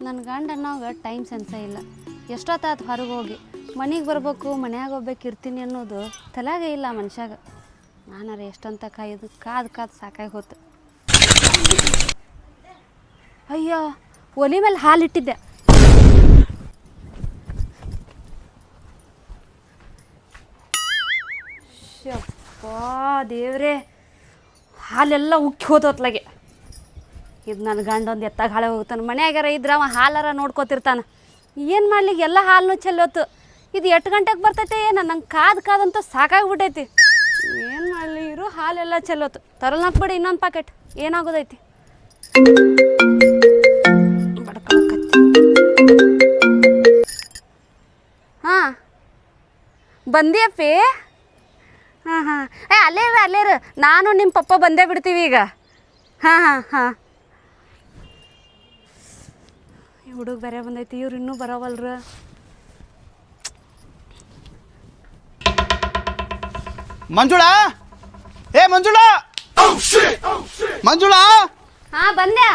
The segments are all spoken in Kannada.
ನನ್ನ ಗಂಡ ಅನ್ನೋವಾಗ ಟೈಮ್ ಸೆನ್ಸೇ ಇಲ್ಲ. ಎಷ್ಟೊತ್ತಾತು ಹೊರಗೆ ಹೋಗಿ ಮನೆಗೆ ಬರ್ಬೇಕು, ಮನ್ಯಾಗ ಹೋಗ್ಬೇಕು ಇರ್ತೀನಿ ಅನ್ನೋದು ತಲೆಯಾಗೆ ಇಲ್ಲ ಮನುಷ್ಯಾಗ. ನಾನಾರ ಎಷ್ಟಂತ ಕಾಯೋದು ಕಾದು ಸಾಕಾಗಿ ಹೋತು. ಅಯ್ಯೋ, ಒಲಿ ಮೇಲೆ ಹಾಲಿಟ್ಟಿದ್ದೆ. ಶಪ್ಪಾ ದೇವ್ರೇ, ಹಾಲೆಲ್ಲ ಉಕ್ಕಿ ಹೋತತ್ಲಾಗೆ. ಇದು ನನ್ನ ಗಂಡ ಒಂದು ಎತ್ತಾಗ ಹಾಳೆ ಹೋಗ್ತಾನೆ. ಮನ್ಯಾಗಾರ ಇದ್ರೆ ಅವ ಹಾಲಾರ ನೋಡ್ಕೋತಿರ್ತಾನೆ. ಏನು ಮಾಡ್ಲಿ, ಎಲ್ಲ ಹಾಲನ್ನು ಚೆಲ್ಲೋತು. ಇದು 8 ಗಂಟೆಗೆ ಬರ್ತೈತೆ ಏನು? ನಂಗೆ ಕಾದಂತೂ ಸಾಕಾಗ್ಬಿಟ್ಟೈತಿ. ಏನು ಮಾಡಲಿ, ಇರೋ ಹಾಲೆಲ್ಲ ಚೆಲ್ಲೋತು. ತರಲ್ ಹಾಕ್ಬಿಡಿ ಇನ್ನೊಂದು ಪ್ಯಾಕೆಟ್, ಏನಾಗೋದೈತಿ. ಹಾಂ ಬಂದಿಯಪ್ಪಿ? ಹಾಂ ಅಲ್ಲೇರು ನಾನು ನಿಮ್ಮ ಪಪ್ಪ ಬಂದೇ ಬಿಡ್ತೀವಿ ಈಗ. ಹಾಂ ಹುಡುಗ ಬೇರೆ ಬಂದೈತಿ, ಇವ್ರು ಇನ್ನೂ ಬರೋವಲ್ರ. ಮಂಜುಳಾ, ಏ ಮಂಜುಳಾ, ಮಂಜುಳಾ. ಹಾ ಬಂದೆ.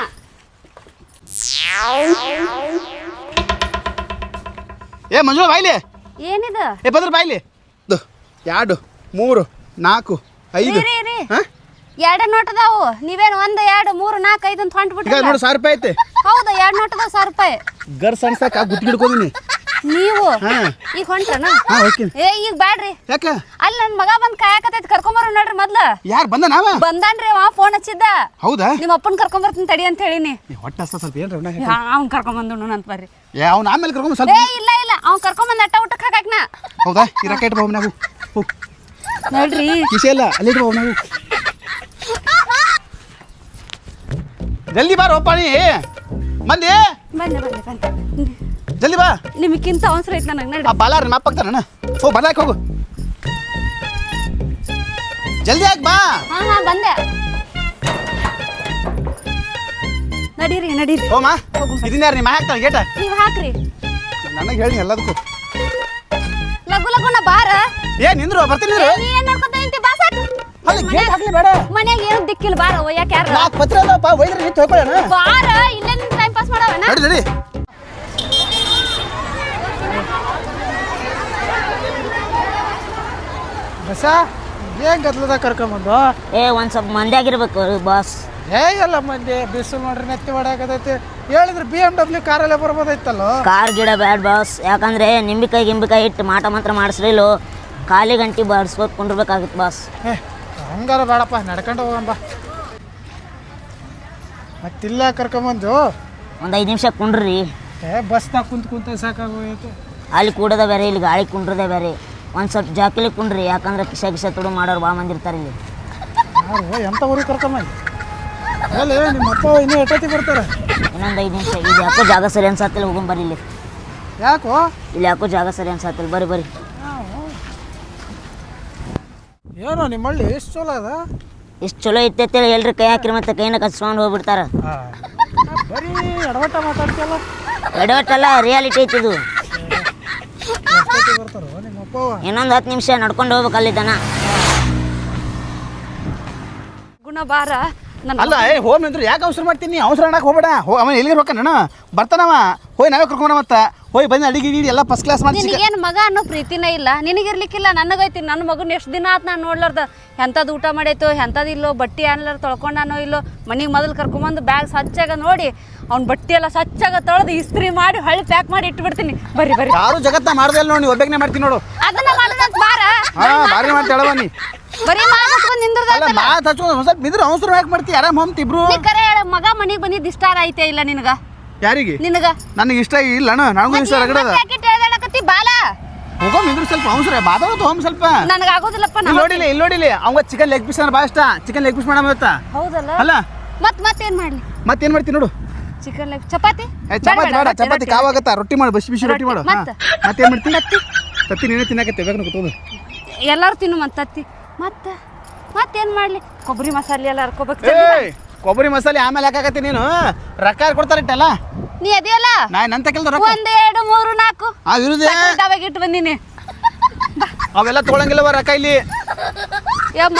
ಏ ಮಂಜುಳಾ ಬಾಯ್ಲಿ. ಏನಿದು? ಏ ಬಂದ್ರ ಬಾಯ್ಲಿ. 2 3 4 5. ಎರಡು ನೋಟ್ ಅದಾವು. ನೀವೇನು 1 2 3 4 5 ಅಂತ ಹೊಂಟ್ಬಿಟ್ರಿ. ಈಗ ನೋಡಿ 1000 ರೂಪಾಯಿ ಐತೆ. ಹೌದು, 2 ನೋಟ್ ಅದಾವ 1000 ರೂಪಾಯಿ. ಗರ್ ಸಣ್ಸಾಕ ಗುತ್ತಿ ಹಿಡ್ಕೋದಿನಿ. ನೀವು ಈಗ ಹೊಂಟ್ರನ? ಏ ಈಗ ಬ್ಯಾಡ್ರಿ. ಯಾಕ? ಅಲ್ಲಿ ನನ್ನ ಮಗ ಬಂದ್ ಕಾಯಕತೈತಿ, ಕರ್ಕೊಂಬರು ನೋಡ್ರಿ ಮೊದ್ಲ. ಯಾರು ಬಂದ? ನಾವ ಬಂದಾನ್ರಿ, ಅವ ಫೋನ್ ಹಚ್ಚಿದ್ದ. ಹೌದಾ? ನಿಮ್ಮ ಅಪ್ಪನ ಕರ್ಕೊಂಬರ್ತೀನಿ ತಡಿ ಅಂತ ಹೇಳಿನಿ. ಹೊಟ್ಟೆ ಹಸ್ತ ಸ್ವಲ್ಪ ಏನ್ರ ಅವ್ನ್ ಕರ್ಕೊಂಬಂದು ಅಂತ ಬರ್ರಿ. ಅವ್ನ ಆಮೇಲೆ ಕರ್ಕೊಂಡ್ ಸ್ವಲ್ಪ. ಏ ಇಲ್ಲ ಅವ್ನ್ ಕರ್ಕೊಂಬಂದ್ ಅಟ್ಟ ಊಟಕ್ಕೆ ಹಾಕಾಕ್ನ. ಹೌದಾ? ಈ ರೊಕ್ಕ ಇಟ್ಬೋ ನಾವು. ನೋಡ್ರಿ ಕಿಸೆ ಇಲ್ಲ, ಅಲ್ಲಿ ಇಟ್ಬೋ ನಾವು. ಜಲ್ದಿ ಬಾ ರೋಪಾಣಿ. ಬಂದೆ ಜಲ್ದಿ ಬಾ. ನಿಮಗಿಂತ ಅವಸರ ಐತೆ ನನಗೆ. ನಡಿ. ಬಾಲಾರ ಮಾಪಾಗ್ತಾನ. ಹೋಗಿ ಬರ್ಲಾಕ ಹೋಗು. ಜಲ್ದಿ ಆಗಿ ಬಾ. ಹಾ ಬಂದೆ. ನಡೀರಿ. ಹೋಮ ಇದನ್ನ ಯಾರು ನಿಮ್ಮ ಹಾಕ್ತಾನೆ ಗೇಟ? ನೀವು ಹಾಕ್ರಿ. ನನಗೆ ಹೇಳಿ ಎಲ್ಲದಕ್ಕೂ. ಲಗುನ ಬಾರ. ಏ ನಿಂದ್ರು, ಬರ್ತೀನಿ. ನೀ ಏನ್ ನೋಡ್ಕೊತ ನಿಂತಿ? ಬಾ ಸಾಕು. ಅಲ್ಲಿ ಗೇಟ್ ಹಾಕ್ಲಿ ಬೇಡ. ಮನ್ಯಾಗ ಏನು ದಿಕ್ಕಿಲ್ಲ, ಬಾರ. ಒಯ್ಯಾಕ ಯಾರ? 4 ಪತ್ರ ಅಲ್ಲಪ್ಪ, ಒಯ್ದ್ರೆ ನಿಂತು ಹೋಗ್ಕೊಳ್ಳೋಣ. ಬಾರ, ಇಲ್ಲೇ ನಿನ್ ಟೈಮ್ ಪಾಸ್ ಮಾಡವನ. ನಡಿ. ಬಸ ಏನ್ ಗದ್ಲದ ಕರ್ಕೊಂಬಂದು? ಒಂದ್ ಸ್ವಲ್ಪ ಮಂದ್ಯಾಗಿರ್ಬೇಕು ಬಾಸ್. ಎಲ್ಲ ಮಂದಿ ಬಿಸಿಲು ನೋಡ್ರಿ ನೆತ್ತಿ ಹೊಡ್ಯಾಕತೈತಿ. ಹೇಳಿದ್ರೆ BMW ಕಾರಲ್ಲೇ ಬರ್ಬೋದೈತಲ್ಲೋ. ಕಾರ್ ಗಿಡ ಬ್ಯಾಡ್ ಬಾಸ್, ಯಾಕಂದ್ರೆ ನಿಂಬಿಕಾಯಿ ಇಟ್ಟು ಮಾಟ ಮಾತ್ರ ಮಾಡಿಸ್ಲಿಲ್ಲ, ಖಾಲಿ ಗಂಟಿ ಬಾರಿಸ್ಬೇಕು ಕುಂಡ್ರಬೇಕಾಗುತ್ತೆ ಬಾಸ್. ಹಂಗಾರ ಬೇಡಪ್ಪ, ನಡ್ಕೊಂಡು ಹೋಗಂಬ. ಮತ್ತಿಲ್ಲ ಕರ್ಕೊಂಬಂದು ಒಂದು 5 ನಿಮಿಷ ಕುಂಡ್ರಿ. ಬಸ್ನಾಗ ಕುಂತ ಸಾಕಾಗೋಯ್ತು. ಅಲ್ಲಿ ಕೂಡದ ಬೇರೆ, ಇಲ್ಲಿ ಗಾಳಿ ಕುಂಡ್ರದೆ ಬೇರೆ. ಒಂದು ಸ್ವಲ್ಪ ಜಾಕಿಲಿ ಕುಂಡ್ರಿ, ಯಾಕಂದ್ರೆ ಕಿಸ ತುಡು ಮಾಡೋರು ಭಾಳ ಮಂದಿ ಇರ್ತಾರೆ ಇಲ್ಲಿ. ಯಾರು ಎಂಥ ಊರಿಗೆ ಕರ್ಕೊಂಬಂದು? ಅಲ್ಲ ನಿಮ್ಮ ಅಪ್ಪ ಇನ್ನೂ ಎಷ್ಟೊತ್ತಿಗೆ ಬರ್ತಾರೆ? ಇನ್ನೊಂದು 5 ನಿಮಿಷ. ಇದು ಯಾಕೋ ಜಾಗ ಸರಿ ಅನ್ಸತ್ತಿಲ್ಲ, ಹೋಗೊಂಬರ್ರಿ ಇಲ್ಲಿ. ಯಾಕೋ? ಇಲ್ಲಿ ಯಾಕೋ ಜಾಗ ಸರಿ ಅನ್ಸತ್ತಿಲ್ಲ, ಬರ್ರಿ. ಏನೋ ನಿಮ್ಮಳ್ಳಿ ಎಷ್ಟು ಚಲೋ ಅದ? ಇಷ್ಟು ಚಲೋ ಇತ್ತೇಳಿ ಎಲ್ರಿ ಕೈ ಹಾಕಿರಿ, ಮತ್ತೆ ಕೈನ ಕಚ್ಕೊಂಡು ಹೋಗ್ಬಿಡ್ತಾರ. ಬರೀ ಎಡವಟ್ಟ ಮಾತಾಡ್ತಿಯಲ್ಲ. ಎಡವಟ್ಟಲ್ಲ, ರಿಯಾಲಿಟಿ ಐತಿದು. ಬರ್ತಾರೋ ನಿಮ್ಮಪ್ಪ? ಇನ್ನೊಂದು 10 ನಿಮಿಷ ನಡ್ಕೊಂಡು ಹೋಗ್ಬೇಕು ಅಲ್ಲಿದ್ದಾನ. ಗುಣ ಬಾರ. ಅಲ್ಲ ಹೋಮ್ ನಿಂದ್ರು ಯಾಕೆ ಅವಸರ ಮಾಡ್ತೀನಿ? ಅವಸರ ಅನ್ನಕ್ಕೆ ಹೋಗ್ಬೇಡ. ಅವನ ಎಲ್ಲಿಗೆ ಹೋಗ್ತಾನ? ಬರ್ತಾನವ. ಹೋಯ್ ನಾವೇ ಕರ್ಕೊಂಡ ಮತ್ತೆ ಹೋಯ್ ಬಂದು ಅಡಿಗೆ ಎಲ್ಲ ಫಸ್ಟ್ ಕ್ಲಾಸ್ ಮಾಡಿ. ನಿನಗೇನು ಮಗ ಅನ್ನೋ ಪ್ರೀತಿನೇ ಇಲ್ಲ, ನಿನಗಿರ್ಲಿಕ್ಕಿಲ್ಲ. ನನಗೈತಿ. ನನ್ನ ಮಗನ ಎಷ್ಟು ದಿನ ಆತು ನಾನು ನೋಡ್ಲಾರ್ದ. ಎಂಥದ್ದು ಊಟ ಮಾಡೈತೋ, ಎಂಥದ್ದು ಇಲ್ಲೋ, ಬಟ್ಟೆ ಅನ್ಲಾರ ತೊಳ್ಕೊಂಡಾನೋ ಇಲ್ಲೋ. ಮನೆಗೆ ಮೊದಲು ಕರ್ಕೊಂಬಂದು ಬ್ಯಾಗ್ ಸ್ವಚ್ಛಾಗ ನೋಡಿ, ಅವ್ನ ಬಟ್ಟೆ ಎಲ್ಲ ಸ್ವಚ್ಛಾಗ ತೊಳೆದು ಇಸ್ತ್ರಿ ಮಾಡಿ ಹೊಳ್ಳಿ ಪ್ಯಾಕ್ ಮಾಡಿ ಇಟ್ಬಿಡ್ತೀನಿ. ಬರ್ರಿ. ಯಾರು ಜಗತ್ತ ಮಾಡ್ದೆ ಇಲ್ಲ ನೋಡಿ, ಒಬ್ಬನೇ ಮಾಡ್ತೀನಿ ನೋಡು. ಅದನ್ನ ಮಾಡೋಣ ಬಾರ. ಬಾರಿ ಮಾಡ್ತಾ ಹೇಳವನಿ. ಬರೀ ಮಾತಾಡ್ಕೊಂಡು ನಿಂದ್ರದಲ್ಲ. ಮಾತು ಹಚ್ಕೊಂಡು ಸ್ವಲ್ಪ ಬಿದ್ರೆ ಅವಸರ ಯಾಕೆ ಮಾಡ್ತಿ? ಆರಾಮ್ ಹೋಮ್ತಿ ಇಬ್ರು. ಕರೆ ಹೇಳ, ಮಗ ಮನೆಗೆ ಬಂದಿದ್ದು ಇಷ್ಟ ಐತೆ ಇಲ್ಲ ನಿನಗ? ಯಾರಿಗೆ? ನಿನಗ. ನನಗೆ ಇಷ್ಟ ಇಲ್ಲ ಅಣ್ಣ, ನನಗೂ ಇಷ್ಟ ರಗಡದ. ಬಾಲ ಹೋಗೋ ನಿಂದ್ರು ಸ್ವಲ್ಪ ಅವಸರ ಮಾತಾಡೋದು ಹೋಮ್ ಸ್ವಲ್ಪ. ನನಗೆ ಆಗೋದಿಲ್ಲಪ್ಪ. ಇಲ್ಲಿ ನೋಡಿಲಿ ಅವಂಗ ಚಿಕನ್ ಲೆಗ್ ಪೀಸ್ ಅಂದ್ರೆ ಭಾಳ ಇಷ್ಟ. ಚಿಕನ್ ಲೆಗ್ ಪೀಸ್ ಮಾಡಮ್ಮ ಇವತ್ತ. ಹೌದಲ್ಲ? ಅಲ್ಲ ಮತ್ತೇನ್ ಮಾಡ್ಲಿ? ಮತ್ತೇನ್ ಮಾಡ್ತೀನಿ ನೋಡು. ಚಿಕನ್ ಲೆಗ್ ಚಪಾತಿ ಬೇಡ, ಚಪಾತಿ ಕಾವಾಗತ್ತ. ರೊಟ್ಟಿ ಮಾಡು, ಬಿಸಿ ರೊಟ್ಟಿ ಮಾಡು. ಮತ್ತೇನ್ ಮಾಡ್ತೀನಿ? ತತ್ತಿ ನೀನೇ ತಿನ್ನಕತ್ತೆ ಬೇಕು ಕೂತೋದು. ಎಲ್ಲಾರು ತಿನ್ನು ಮತ್ತೆ ತತ್ತಿ. ಮತ್ತೇನ್ ಮಾಡ್ಲಿ? ಕೊಬ್ಬರಿ ಮಸಾಲೆ ಎಲ್ಲ ಹರ್ಕೋಬೇಕು. ಕೊಬ್ಬರಿ ಮಸಾಲೆ ಆಮೇಲೆ ಹಾಕಾಕತ್ತಿ ನೀನು. ರೊಕ್ಕ ಕೊಡ್ತಾರಿಟ್ಟಲ್ಲ. ನೀ ಅದಿಯಲ್ಲ ನಾ ನಂತ ಕೆಲಸ ರೊಕ್ಕ 1 2 3 4 ಆ ಇರುದೇ ಡಾಬಾಗ ಇಟ್ಟು ಬಂದೀನಿ. ಅವೆಲ್ಲ ತೊಗೊಳಂಗಿಲ್ಲವ ರೊಕ್ಕ ಇಲ್ಲಿ.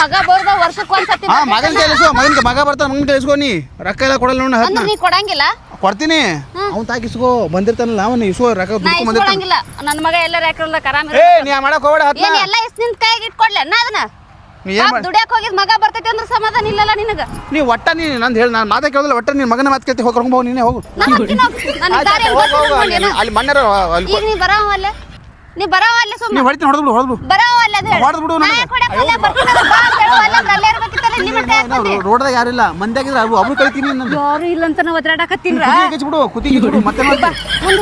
ಮಗ ಬರ್ದ ವರ್ಷಕ್ಕೆ ಒಂದ್ಸತಿ ಹಾ ಮಗನ ಕೈಲಿಸು ಮಗ ಬರ್ತಾನ ಮಗನ ಕೈಲಿಸ್ಕೋ ನೀ ರೊಕ್ಕ ಎಲ್ಲ ಕೊಡಲ್ಲ ನೋಡ ಅಂದ್ರೆ ನೀ ಕೊಡಂಗಿಲ್ಲ. ಕೊಡ್ತೀನಿ ಅವ್ನು ತಾಕಿಸ್ಕೋ ಬಂದಿರ್ತಾನಲ್ಲ ಅವನು ಇಸ್ಕೋ ರೊಕ್ಕ ನಾ ದುಡ್ಕೊಂಡ್ ಬಂದಿರ್ತಾನ. ಇಸ್ಕೊಳಂಗಿಲ್ಲ. ನನ್ನ ಮಗ ಎಲ್ಲ ಯಾಕ್ರಲ್ಲ ಕರಾಮ ಏ ನೀ ಮಾಡಕ್ ಹೋಗ್ಬೇಡ ಹತ್ನ ಏನ್ ಎಲ್ಲ ಇಸ್ ನಿನ್ ಕೈಗೆ ಇಟ್ಕೊಡ್ಲೆ ನಾ ಅದನ್ನ ನೀ ಏನ್ ಮಾಡ್ ದುಡಿಯಕ್ ಹೋಗಿದ್ ಮಗ ಬರ್ತೈತಿ ಅಂದ್ರೆ ಸಮಾಧಾನ ಇಲ್ಲಲ್ಲ ನಿನಗ. ನೀ ಒಟ್ಟ ನೀ ನಂದು ಹೇಳಿ ನಾನು ಮಾತಾ ಕೇಳೋದಿಲ್ಲ ಒಟ್ಟ ನಿನ್ನ ಮಗನ ಮಾತು ಕೇಳ್ತಿ ಹೋಗಿ ಕರ್ಕೊಂಡ್ ಹೋಗಿ ನೀನೇ ಹೋಗು ನಾನು ಹೋಗ್ತೀನಿ ಹೋಗು. ನನಗ್ ದಾರಿ ಆಯ್ತು, ಹೋಗು, ಹೋಗು, ಅಲ್ಲಿ ಮಣ್ಣರ ಅಲ್ಲಿ ಈಗ ನೀ ಬರಾವಲ್ಲ ನೀ ಬರಾವಲ್ಲ ನೀ ಸುಮ್ಮನೆ ಹೊಡಿತೀನಿ ಹೊಡೆದ್ಬಿಡು ಬರಾವಲ್ಲ ಅದು ಹೇಳು. ಹೊಡೆದ್ಬಿಡು ನಾ ನನಗೆ. ಯಾಕ್ ಹೊಡ್ಯಾಕಲ್ಲ? ಬರ್ತೀನಲ್ಲ ಬಾ ಅಂತ ಹೇಳುವಲ್ಲ, ಅಂದ್ರೆ ಅಲ್ಲೇ ಇರ್ಬೇಕಿತ್ತಲ್ಲ, ಇಲ್ಲಿ ಮಟ್ಟ ಯಾಕ್ ಬಂದಿ? ರೋಡ್ದಾಗ ಯಾರಿಲ್ಲ ಮಂದ್ಯಾಗಿದ್ರೆ ಒಬ್ರು ಕಳಿತೀನಿ ನಂದು ಯಾರು ಇಲ್ಲ ಅಂತ ನಾವು ಒದ್ರಾಡಕತ್ತೀನ್ರ. ಬಿಡು ಕುತ್ತಿಗೆ ಬಿಡು ಮತ್ತೆ ಮುಂದೆ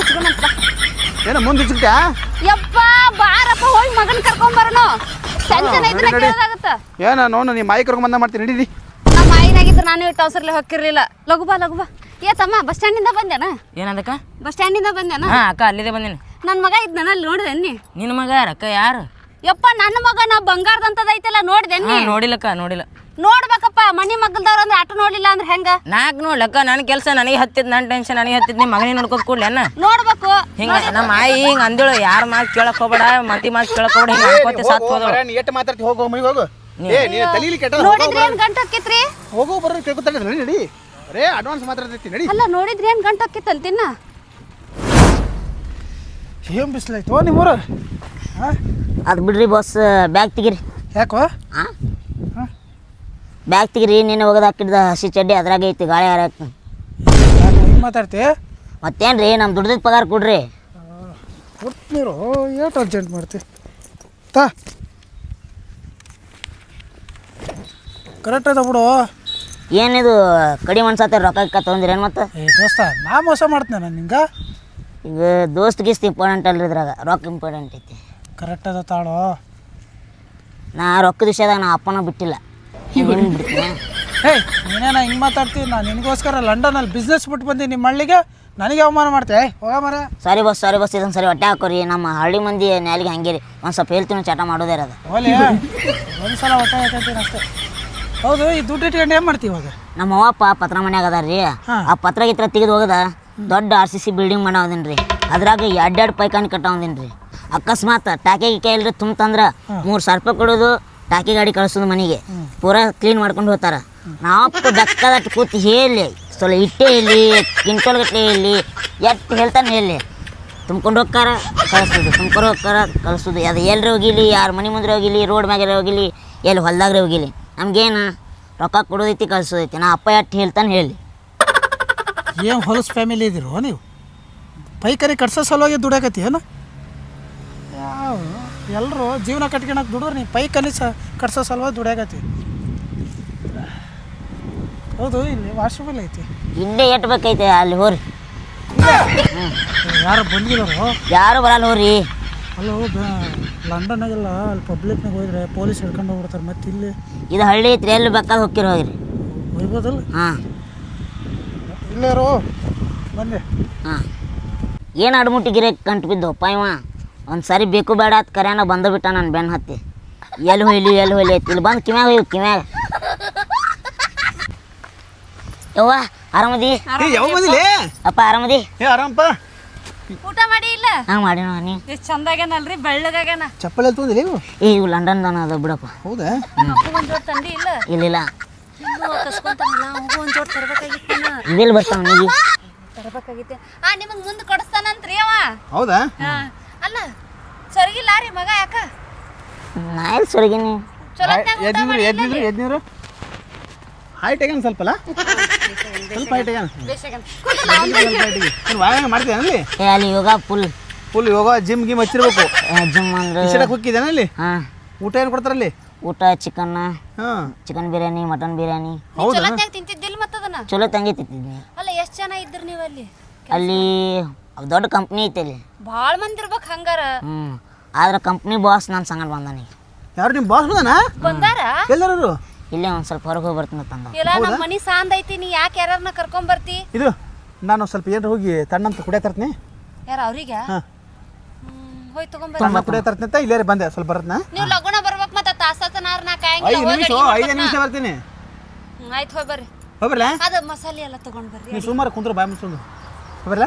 ಹಚ್ಕೊಂಡಂತ ಬಾ. ಏನೋ ಮುಂದೆ ಸಿಗ್ತಾ ಯಪ್ಪ ಬಾರಪ್ಪ ಹೋಗಿ ಮಗನ್ ಕರ್ಕೊಂಡ್ ಬರೋಣ. ಟೆನ್ಷನ್ ಐದ್ರೆ ಕೇಳೋದಾಗತ್ತ. ಏನ ನೋನು ನೀ ಮಾಯಿ ಕರ್ಕೊಂಡ್ ಬಂದ ಮಾಡ್ತೀನಿ ನಡೀರಿ. ನಮ್ಮ ಆಯಿನಾಗಿದ್ರೆ ನಾನು ಇಟ್ಟು ಅವಸರಲೆ ಹೋಗಿರ್ಲಿಲ್ಲ. ಲಘು ಬಾ ಲಘು ಬಾ. ಏ ತಮ್ಮ ಬಸ್ ಸ್ಟ್ಯಾಂಡಿಂದ ಬಂದೇನ? ಏನದಕ್ಕ? ಬಸ್ ಸ್ಟ್ಯಾಂಡಿಂದ ಬಂದೇನ? ಹಾಂ ಅಕ್ಕ ಅಲ್ಲಿದೆ ಬಂದೀನಿ. ನನ್ನ ಮಗ ಇದ್ನ ಅಲ್ಲಿ ನೋಡಿದೆ ನೀ? ನಿನ್ನ ಮಗ ಯಾರಕ್ಕ? ಯಾರು? ಯಪ್ಪ ನನ್ನ ಮಗ ನಾ ಬಂಗಾರದಂತದ ಐತಲ್ಲ ನೋಡಿದೆ ನೀ? ನೋಡಿಲ್ಲಕ್ಕ ನೋಡಿಲ್ಲ. ನೋಡ್ಬೇಕಪ್ಪ ಮನಿ ಮಗ್ಗಲ್ದವ್ರ ಅಂದ್ರೆ ಆಟ ನೋಡ್ಲಿಲ್ಲ ಅಂದ್ರೆ ಹೆಂಗ? ನಾಲ್ಕು ನೋಡ್ಲಕ್ಕ ನನ್ನ ಕೆಲಸ ನನಗೆ ಹತ್ತಿದ್ ನನ್ನ ಟೆನ್ಷನ್ ನನಗೆ ಹತ್ತಿದ್ ನಿಮ್ಮ ಮಗನೇ ನೋಡ್ಕೋತ ಕೂಡ್ಲಿ ಅನ್ನ ನೋಡ್ಬೇಕು. ಹಿಂಗ ನಮ್ಮ ಆಯಿ ಹಿಂಗ ಅಂದೇಳು ಯಾರ ಮಾತು ಕೇಳಕ್ ಹೋಗ್ಬೇಡ ಮತಿ ಮಾತು ಕೇಳಕ್ ಹೋಗ್ಬೇಡ ಹಿಂಗ ಅನ್ಕೋತಿ ಸಾತ್ ಹೋದಳು. ನೀ ಎಷ್ಟು ಮಾತಾಡ್ತಿ ಹೋಗು ಮೈಗೆ ಹೋಗು. ಏ ನೀ ತಲೀಲಿ ಕೆಟ್ಟ ನೋಡಿದ್ರಿ ಏನ್ ಗಂಟು ಹೊಕ್ಕಿತ್ರಿ? ಹೋಗು ಬರ್ರಿ ಕೇಳ್ಕೊತಾನೆ ನಡಿ ನಡಿ ಅರೇ ಅಡ್ವಾನ್ಸ್ ಮಾತಾಡ್ತೈತಿ ನಡಿ. ಅಲ್ಲ ನೋಡಿದ್ರಿ ಏನ್ ಗಂಟು ಹೊಕ್ಕಿತ್ತಲ್ ತಿನ್ನ? ಏನು ಬಿಸಿಲಾಯ್ತು ನಿಮ್ಮೂರು? ಅದು ಬಿಡ್ರಿ ಬಾಸ್ ಬ್ಯಾಗ್ ತೆಗಿರಿ. ಯಾಕೋ ಹಾಂ ಬ್ಯಾಗ್ ತೆಗಿರಿ. ನೀನು ಹೋಗೋದು ಹಾಕಿಡ್ದ ಹಸಿ ಚಡ್ಡಿ ಅದ್ರಾಗ ಐತಿ ಗಾಳಿ ಹಾರಾಕ. ಯಾಕೆ ಹಿಂಗೆ ಮಾತಾಡ್ತಿ? ಮತ್ತೇನು ರೀ ನಮ್ಮ ದುಡ್ದಿದ್ದ ಪಗಾರ ಕೊಡ್ರಿ. ಕೊಡ್ತೀರೋ ಏಟು ಅರ್ಜೆಂಟ್ ಮಾಡ್ತಿ ತಾ ಕರೆಕ್ಟ್ ಅದ ಬಿಡು. ಏನಿದು ಕಡಿಮೆ ಅನ್ಸತ್ತೆ ರೊಕ್ಕ ಗಿಕ್ಕ ತೊಗೊಂದಿರೇನು ಮತ್ತೆ? ಏ ದೋಸ್ತ ನಾ ಮೋಸ ಮಾಡ್ತೀನಿ ನಾನು ನಿಂಗೆ. ಈಗ ದೋಸ್ತ್ ಗಿಸ್ತ್ ಇಂಪಾರ್ಟೆಂಟ್ ಅಲ್ರಿ ಇದ್ರಾಗ ರೊಕ್ಕ ಇಂಪಾರ್ಟೆಂಟ್ ಐತಿ. ಕರೆಕ್ಟ್ ಅದ ತಾಳೋ. ನಾ ರೊಕ್ಕದ ವಿಷಯದಾಗ ನಾ ಅಪ್ಪನ ಬಿಟ್ಟಿಲ್ಲ. ನಿಮ್ಗೆ ಬಿಡ್ತೀನಿ. ಹೇಯ್ ನೀನೇನ ಹಿಂಗೆ ಮಾತಾಡ್ತೀವಿ? ನಾನು ನಿನಗೋಸ್ಕರ ಲಂಡನಲ್ಲಿ ಬಿಸ್ನೆಸ್ ಬಿಟ್ಟು ಬಂದೀನಿ ನಿಮ್ಮ ಹಳ್ಳಿಗೆ, ನನಗೆ ಅವಮಾನ ಮಾಡ್ತೆ. ಹೋಗ ಮರ. ಸಾರಿ ಬಸ್ ಇದೊಂದು ಸರಿ ಹೊಟ್ಟೆ ಹಾಕೋರಿ. ನಮ್ಮ ಹಳ್ಳಿ ಮಂದಿ ನ್ಯಾಲಿಗೆ ಹಂಗೆ ರೀ ಒಂದು ಸ್ವಲ್ಪ ಹೇಳ್ತೀನಿ ಚಟ ಮಾಡೋದೇ ಇರೋದು. ಹೋಲಿ ಒಂದು ಸಲ ಹೊಟ್ಟೆ ಹಾಕಂತೀನಿ ಅಷ್ಟೇ. ಹೌದು ಈ ದುಡ್ಡು ಇಟ್ಕೊಂಡು ಏನು ಮಾಡ್ತೀವಿ ಇವಾಗ? ನಮ್ಮ ಅವ್ವಪ್ಪ ಪತ್ರ ಮನ್ಯಾಗ ಅದಾರ ರೀ. ಆ ಪತ್ರ ಗಿತ್ರ ತೆಗೆದು ಹೋಗದ ದೊಡ್ಡ RCC ಬಿಲ್ಡಿಂಗ್ ಮಾಡವದೀನಿ ರೀ. ಅದ್ರಾಗ ಎರಡು ಪೈಖಾನಿ ಕಟ್ಟವದೀನಿ ರೀ. ಅಕಸ್ಮಾತ್ ಟಾಕಿ ಗಿಕ್ಕ ಇಲ್ರಿ ತುಂಬಂದ್ರೆ 3,000 ರೂಪಾಯಿ ಕೊಡೋದು, ಟಾಕಿ ಗಾಡಿ ಕಳಿಸೋದು ಮನೆಗೆ ಪೂರಾ ಕ್ಲೀನ್ ಮಾಡ್ಕೊಂಡು ಹೋಗ್ತಾರೆ. ನಾವಪ್ಪ ಬೆಕ್ಕದಟ್ಟು ಕೂತು ಹೇಳಿ ಸ್ವಲ್ಪ ಇಟ್ಟೇ ಇಲ್ಲಿ ಕ್ವಿಂಟಲ್ ಗಟ್ಟಲೆ ಇಲ್ಲಿ ಎಷ್ಟು ಹೇಳ್ತಾನೆ ಹೇಳಿ ತುಂಬ್ಕೊಂಡು ಹೋಗ್ತಾರ ಕಳಿಸೋದು, ತುಂಬ್ಕೊಂಡು ಹೋಗ್ತಾರ ಕಳಿಸೋದು. ಅದು ಎಲ್ಲರೂ ಹೋಗಿಲಿ, ಯಾರು ಮನೆ ಮುಂದೆ ಹೋಗಿಲಿ, ರೋಡ್ ಮ್ಯಾಗ ಹೋಗಿಲಿ, ಎಲ್ಲಿ ಹೊಲ್ದಾಗ್ರೆ ಹೋಗಿಲಿ, ನಮ್ಗೇನು ರೊಕ್ಕ ಕೊಡೋದೈತಿ ಕಳಿಸೋದೈತಿ. ನಾ ಅಪ್ಪ ಎಷ್ಟು ಹೇಳ್ತಾನೆ ಹೇಳಿ. ಏನು ಹೊಲಸು ಫ್ಯಾಮಿಲಿ ಇದ್ದೀರೋ ನೀವು? ಪೈಕರಿ ಕಟ್ಸೋ ಸಲುವಾಗಿ ದುಡಿಯಾಕತ್ತಿ ಏನು? ಯಾವ ಎಲ್ಲರೂ ಜೀವನ ಕಟ್ಕೊಳಕ್ಕೆ ದುಡಿದ್ರೆ ನೀ ಪೈಕನಿ ಕಟ್ಸೋ ಸಲುವಾಗಿ ದುಡಿಯಾಕತ್ತಿ. ಹೌದು ಇಲ್ಲಿ ವಾಶ್ರೂಮಲ್ಲಿ ಐತಿ. ಇಲ್ಲೇ ಎಟ್ಟು ಬೇಕೈತೆ ಅಲ್ಲಿ ಹೋರಿ. ಯಾರು ಬಂದಿದ್ದಾರೋ? ಯಾರು ಬರಲ್ಲ ಹೋರಿ. ಅಲ್ಲೋ ಲಂಡನ್ನಾಗೆಲ್ಲ ಅಲ್ಲಿ ಪಬ್ಲಿಕ್ನಾಗ ಹೋದ್ರೆ ಪೊಲೀಸ್ ಹಿಡ್ಕೊಂಡು ಹೋಗ್ಬಿಡ್ತಾರೆ. ಮತ್ತೆ ಇಲ್ಲಿ ಇದು ಹಳ್ಳಿ ಐತ್ರಿ, ಎಲ್ಲಿ ಬೇಕಾದ್ರೆ ಹೋಗ್ತಿರೋ ಹೋಗಿರಿ. ಒಯ್ಬೋದಲ್ಲ? ಹಾಂ ಇಲ್ಲೇರೋ ಬಂದೆ. ಹಾಂ ಏನು ಅಡ್ಮುಟ್ಟಿಗಿರೆ ಕಂಟು ಬಿದ್ದು ಇವ ಒಂದು ಸರಿ ಬೇಕು ಬೇಡ ಅಂತ ಕರ್ಯಾನ ಬಂದು ಬಿಟ್ಟ ನಾನು ಬೆನ್ನು ಹತ್ತಿ. ಎಲ್ಲಿ ಹೊಯ್ಲಿ ಐತಿ ಇಲ್ಲಿ ಬಂದು ಕಿವ್ಯಾಗ ಹೋಗಿ ಕಿವ್ಯಾಗ. ಯವ್ವ ಆರಾಮದಿ? ಯಾವ ಬಂದಿಲ್ಲ ಅಪ್ಪ ಆರಾಮದಿ? ಏ ಆರಾಮಪ್ಪ. ಊಟ ಮಾಡಿ ಇಲ್ಲ? ಹಾಂ ಮಾಡಿನ ನೀ ಎಷ್ಟು ಚಂದಾಗ್ಯಾನಲ್ರಿ ಬೆಳ್ಳಗಾಗ್ಯಾನ. ಚಪ್ಪಲಿ ಅಲ್ಲಿ ತೊಂದಿಲ್ಲ ಇವು? ಇವು ಲಂಡನ್ದಾನ ಅದ ಬಿಡಪ್ಪ. ಹೌದಾ? ಅಪ್ಪು ಒಂದು ಜೋಡ್ ತಂದಿ ಇಲ್ಲ? ಇಲ್ಲಿಲ್ಲ ಕಸ್ಕೊಂತಾನಲ್ಲ ಅವು ಒಂದು ಜೋಡ್ ತರ್ಬೇಕಾಗಿತ್ತು. ಇದೆಲ್ಲಿ ಬರ್ತಾವ ನೀಗಿ ತರ್ಬೇಕಾಗಿತ್ತೆ. ನಿಮಗೆ ಮುಂದೆ ಕೊಡಿಸ್ತಾನಂತ್ರಿ ಅವ. ಹೌದಾ? ಅಲ್ಲ ಸರಿಗಿಲ್ಲ ರೀ ಮಗ ಯಾಕ? ನಾ ಎಲ್ಲಿ ಸೊರಗಿನಿ? ಎದ್ನಿರು ಹೈಟ್ ಆಗ್ಯಾನ ಸ್ವಲ್ಪಲ್ಲ ಸ್ವಲ್ಪ ಹೈಟ್ ಆಗ್ಯಾನ ವ್ಯಾಯಾಮ ಮಾಡ್ತೀಯಾನಲ್ಲಿ? ಏ ಅಲ್ಲಿ ಯೋಗ ಫುಲ್ ಯೋಗ ಜಿಮ್ ಗಿಮ್ ಹಚ್ಚಿರ್ಬೇಕು. ಜಿಮ್ ಅಂದ್ರೆ ಇಷ್ಟಕ್ಕೆ ಹೋಗಿದ್ದೇನೆ ಅಲ್ಲಿ? ಹಾಂ ಊಟ ಏನು ಕೊಡ್ತಾರಲ್ಲಿ? ಊಟ ಚಿಕನ್ ಹಾಂ ಚಿಕನ್ ಬಿರಿಯಾನಿ, ಮಟನ್ ಬಿರಿಯಾನಿ. ಹೌದಾ? ತಿಂತಿದ್ದಿಲ್ಲ ಮತ್ತದನ್ನ? ಚಲೋ ತಂಗಿ ತಿಂತಿದ್ನಿ. ಅಲ್ಲ ಎಷ್ಟು ಜನ ಇದ್ರಿ ನೀವು ಅಲ್ಲಿ? ಅಲ್ಲಿ ದೊಡ್ಡ ಕಂಪ್ನಿ ಐತೆ ಅಲ್ಲಿ. ಭಾಳ ಮಂದಿ ಇರ್ಬೇಕು ಹಂಗಾರ. ಆದ್ರೆ ಕಂಪ್ನಿ ಬಾಸ್ ನನ್ನ ಸಂಗಡ ಬಂದಾನೆ. ಯಾರು ನಿಮ್ಮ ಬಾಸ್ ಬಂದಾನ? ಬಂದಾರ? ಎಲ್ಲರೂ ಇಲ್ಲೇ ಒಂದು ಸ್ವಲ್ಪ ಹೊರಗೆ ಹೋಗಿ ಬರ್ತೀನಿ ತಂದ. ಇಲ್ಲ ನಮ್ಮ ಮನಿ ಸಾಂದ್ ಐತಿ, ನೀ ಯಾಕೆ ಯಾರನ್ನ ಕರ್ಕೊಂಡ್ ಬರ್ತಿ? ಇದು ನಾನು ಸ್ವಲ್ಪ ಏನಾರು ಹೋಗಿ ತಣ್ಣಂತ ಕುಡಿಯ ತರ್ತೀನಿ. ಯಾರ ಅವ್ರಿಗೆ? ಹಾಂ ಹೋಯ್ ತಗೊಂಡ್ ತಣ್ಣ ಕುಡಿಯ ತರ್ತೀನಿ ಅಂತ ಇಲ್ಲೇ ಬಂದೆ ಸ್ವಲ್ಪ ಬರತ್ನ. ನೀವು ಲಗುಣ ಬರ್ಬೇಕು ಮತ್ತೆ ತಾಸತನಾರ ನಾ 5 ನಿಮಿಷ ಬರ್ತೀನಿ. ಆಯ್ತು ಹೋಯ್ ಬರ್ರಿ. ಹೋಗ್ಬರ್ಲಾ? ಅದು ಮಸಾಲೆ ಎಲ್ಲ ತಗೊಂಡ್ ಬರ್ರಿ. ನೀವು ಸುಮಾರು ಕುಂದ್ರು ಬಾಯ್ ಮುಚ್ಚೊಂದು. ಬರಲ್ಲ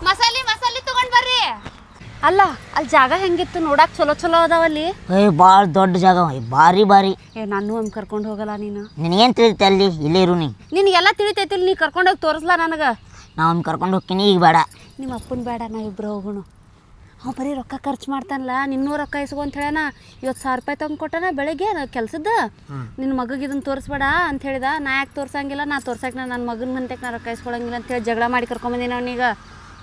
ಮಸಾಲೆ ತಗೊಂಡ್ ಬರ್ರಿ. ಅಲ್ಲ ಅಲ್ಲಿ ಜಾಗ ಹೆಂಗಿತ್ತು ನೋಡಕ್ ಚಲೋ ಚಲೋ ಅದಾವಲ್ಲಿ. ಭಾಳ ದೊಡ್ಡ ಜಾಗ ಭಾರಿ ಭಾರಿ. ನಾನು ಒಮ್ಮೆ ಕರ್ಕೊಂಡು ಹೋಗಲ್ಲ ನೀನು. ನಿನಗೇನು ತಿಳಿತೆ ಅಲ್ಲಿ ಇಲ್ಲೇ ಇರು ನೀ. ನಿನಗೆಲ್ಲ ತಿಳಿತೈತಿಲ್, ನೀ ಕರ್ಕೊಂಡೋಗಿ ತೋರಿಸ್ಲಾ ನನಗೆ. ನಾ ಒಮ್ಮೆ ಕರ್ಕೊಂಡು ಹೋಗ್ತೀನಿ, ಈಗ ಬೇಡ. ನಿಮ್ಮ ಅಪ್ಪನ ಬೇಡ, ನಾವು ಇಬ್ಬರು ಹೋಗೋಣ. ಅವ ಬರೀ ರೊಕ್ಕ ಖರ್ಚು ಮಾಡ್ತಾನಲ್ಲ, ನಿನ್ನೂ ರೊಕ್ಕ ಇಸ್ಕೊ ಅಂತ ಹೇಳಣ. ಇವತ್ತು 1000 ರೂಪಾಯಿ ತಂದು ಕೊಟ್ಟನ ಬೆಳಗ್ಗೆ ಕೆಲ್ಸದ. ನಿನ್ನ ಮಗಗೆ ಇದನ್ನು ತೋರಿಸ್ಬೇಡ ಅಂತ ಹೇಳಿದ. ನಾ ಯಾಕೆ ತೋರ್ಸಂಗಿಲ್ಲ, ನಾ ತೋರ್ಸಕ್ಕೆ ನನ್ನ ಮಗನ ಮಂತೆಗೆ ನಾ ರೊಕ್ಕ ಇಸ್ಕೊಳಂಗಿಲ್ಲ ಅಂತೇಳಿ ಜಗಳ ಮಾಡಿ ಕರ್ಕೊಂಬಂದಿನಿ ಅವನೀಗ.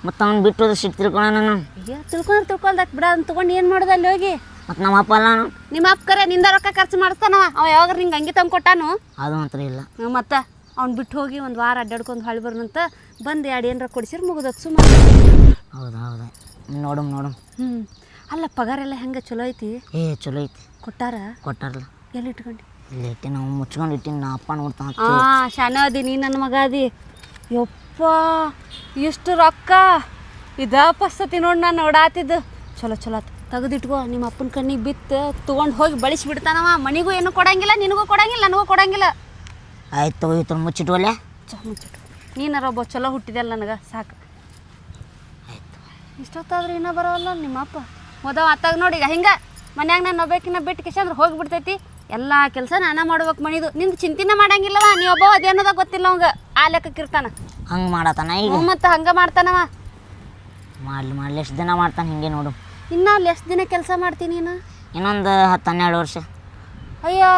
ಮತ್ತು ಅವ್ನು ಬಿಟ್ಟು ಸಿಟ್ಟು ತಿಳ್ಕೊಳ್ಳ ನಾನು. ಈಗ ತಿಳ್ಕೊಳ್ದಕ್ಕೆ ಬಿಡ ಅಂತ ತೊಗೊಂಡು ಏನು ಮಾಡೋದು ಅಲ್ಲಿ ಹೋಗಿ. ಮತ್ತು ನಮ್ಮ ಅಪ್ಪ ಅಲ್ಲ ನಾನು. ನಿಮ್ಮ ಅಪ್ಪ ಕರೆ ನಿಂದ ರೊಕ್ಕ ಖರ್ಚು ಮಾಡಿಸ್ತಾನವ. ಅವ ಯಾವಾಗ ನಿಂಗೆ ಹಂಗೆ ತಂದು ಕೊಟ್ಟಾನು. ಅದು ಮಾತ್ರ ಇಲ್ಲ. ಮತ್ತು ಅವ್ನು ಬಿಟ್ಟು ಹೋಗಿ ಒಂದು ವಾರ ಅಡ್ಡಾಡ್ಕೊಂಡು ಹೊಳ್ಳಿ ಬರ್ನಂತ ಬಂದು 2 ಏನರ ಕೊಡಿಸಿರ್ ಮುಗಿದತ್ತು ಸುಮ್ಮನೆ. ಹೌದಾ ನೋಡು. ಅಲ್ಲ ಪಗಾರೆಲ್ಲ ಹೆಂಗೆ ಚಲೋ ಐತಿ? ಚಲೋ ಐತಿ. ಕೊಟ್ಟಾರಲ್ಲ. ಎಲ್ಲಿ ಇಟ್ಕೊಂಡು? ಇಲ್ಲಿ ಇಟ್ಟು ನಾವು ಮುಚ್ಕೊಂಡು ಇಟ್ಟಿನಿ. ನಾ ಅಪ್ಪ ನೋಡ್ತಾನ. ಶಾನ ಅದಿ ನೀ ನನ್ನ ಮಗ ಅದಿ. ಯಪ್ಪ ಇಷ್ಟು ರೊಕ್ಕ ಇದ ಪಸ್ತತಿ ನೋಡಿ ನಾನು ನೋಡಾತಿದ್ದು. ಚಲೋ ತೆಗೆದಿಟ್ಕೋ. ನಿಮ್ಮ ಅಪ್ಪನ ಕಣ್ಣಿಗೆ ಬಿತ್ತು ತೊಗೊಂಡು ಹೋಗಿ ಬಳಸಿ ಬಿಡ್ತಾನವ. ಮನಿಗೂ ಏನು ಕೊಡಂಗಿಲ್ಲ, ನಿನಗೂ ಕೊಡಂಗಿಲ್ಲ, ನನಗೂ ಕೊಡಂಗಿಲ್ಲ. ಆಯ್ತು ತಗೋ ಮುಚ್ಚಿಟ್ವಲ್ಲ. ಮುಚ್ಚಿಟ್ಟು ನೀನಾರ ಒಬ್ಬ ಚಲೋ ಹುಟ್ಟಿದೆಲ್ಲ ನನಗೆ ಸಾಕು. ಇಷ್ಟೊತ್ತಾದ್ರೆ ಇನ್ನೂ ಬರೋಲ್ಲ ನಿಮ್ಮಪ್ಪ. ಮೊದಲು ಅತ್ತಾಗ ನೋಡಿ ಈಗ ಹಿಂಗೆ ಮನ್ಯಾಗ ನಾನು ಒಬ್ಬಾಕಿನ ಬಿಟ್ಟು ಕಿಶಂದ್ರೆ ಹೋಗಿಬಿಡ್ತೈತಿ. ಎಲ್ಲ ಕೆಲಸ ನಾನೇ ಮಾಡ್ಬೇಕು ಮನಿದು. ನಿಂದು ಚಿಂತೆನೇ ಮಾಡಂಗಿಲ್ಲವ. ನೀ ಒಬ್ಬ ಅದೇನೋದ ಗೊತ್ತಿಲ್ಲ ಅವಂಗೆ. ಆ ಲೆಕ್ಕಕ್ಕಿರ್ತಾನ. ಹಂಗೆ ಮಾಡತ್ತಾನ ಈಗ. ಮತ್ತು ಹಂಗೆ ಮಾಡ್ತಾನವ. ಮಾಡ್ಲಿ ಎಷ್ಟು ದಿನ ಮಾಡ್ತಾನೆ ಹಿಂಗೆ ನೋಡು. ಇನ್ನೂ ಅಲ್ಲಿ ಎಷ್ಟು ದಿನ ಕೆಲಸ ಮಾಡ್ತೀನಿ ನೀನು? ಇನ್ನೊಂದು 10-12 ವರ್ಷ. ಅಯ್ಯೋ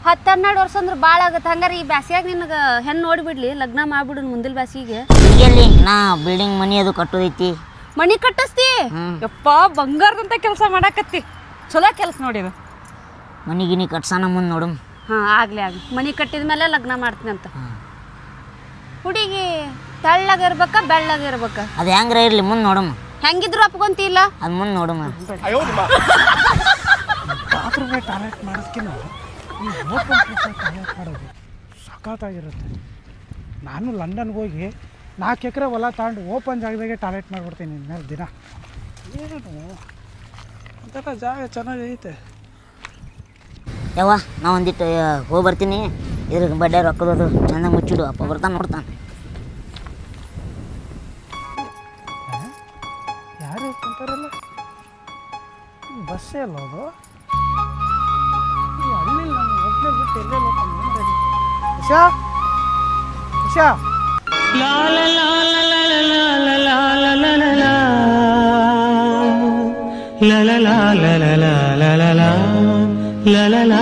10-12 ವರ್ಷ ಅಂದ್ರೆ ಭಾಳ ಆಗುತ್ತೆ. ಹಂಗಾರೆ ಈ ಬ್ಯಾಸಿಯಾಗ ನಿನಗೆ ಹೆಣ್ಣು ನೋಡಿಬಿಡ್ಲಿ, ಲಗ್ನ ಮಾಡ್ಬಿಡು ಮುಂದಿನ ಬ್ಯಾಸಿಗೆ. ಈಗೆಲ್ಲಿ ನಾ ಬಿಲ್ಡಿಂಗ್ ಮನಿ ಅದು ಕಟ್ಟೋದೈತಿ. ಮನಿ ಕಟ್ಟಿಸ್ತಿ? ಯಪ್ಪ ಬಂಗಾರದಂತ ಕೆಲಸ ಮಾಡಾಕತ್ತಿ. ಚಲೋ ಕೆಲಸ ನೋಡಿದು. ಮನಿ ಗಿನಿ ಕಟ್ಸೋಣ ಮುಂದೆ ನೋಡು. ಆಗಲಿ ಮನಿ ಕಟ್ಟಿದ ಮೇಲೆ ಲಗ್ನ ಮಾಡ್ತೀನಿ ಅಂತ. ಹುಡುಗಿ ತೆಳ್ಳಗಿರ್ಬೇಕ ಬೆಳ್ಳಗಿರ್ಬೇಕ? ಅದು ಹೆಂಗ್ರ ಇರಲಿ ಮುಂದೆ ನೋಡಮ್ಮ. ಹೆಂಗಿದ್ರು ಅಪ್ಕೊಂತಿಲ್ಲ. ಅದು ಮುಂದೆ ನೋಡಮ್ಮ. ಬಾತ್ರೂಮ್ಗೆ ಟಾಯ್ಲೆಟ್ ಮಾಡೋದಕ್ಕಿಂತ ಈ ಓಪನ್ ಪ್ಲೇಸಲ್ಲಿ ಟಾಯ್ಲೆಟ್ ಮಾಡೋದು ಸಖತ್ತಾಗಿರುತ್ತೆ. ನಾನು ಲಂಡನ್ಗೆ ಹೋಗಿ 4 ಎಕರೆ ಹೊಲ ತಗೊಂಡು ಓಪನ್ ಜಾಗದಾಗೆ ಟಾಯ್ಲೆಟ್ ಮಾಡಿಬಿಡ್ತೀನಿ ಇನ್ಮೇಲೆ ದಿನ. ಏನು ಅಂತೆಲ್ಲ ಜಾಗ ಚೆನ್ನಾಗೈತೆ. ಯವ್ವ ನಾ ಒಂದಿಟ್ಟು ಹೋಗಿ ಬರ್ತೀನಿ. ಇದ್ರ ಬಡ್ಡೆ ರೊಕ್ಕದದು ಚೆಂದ ಮುಚ್ಚಿಡು. ಅಪ್ಪ ಬರ್ತಾನೆ ನೋಡ್ತಾನೆ. ಯಾರು ಕುಂತಾರಲ್ಲ, ಬಸ್ಸೇ ಅಲ್ಲ ಅದು. ಈ ಹಳ್ಳಿ ನಾನು ಒಬ್ಬನೇ ಬಿಟ್ಟು ಎಲ್ಲೆಲ್ಲ Usha Usha la la la la la la la la la la la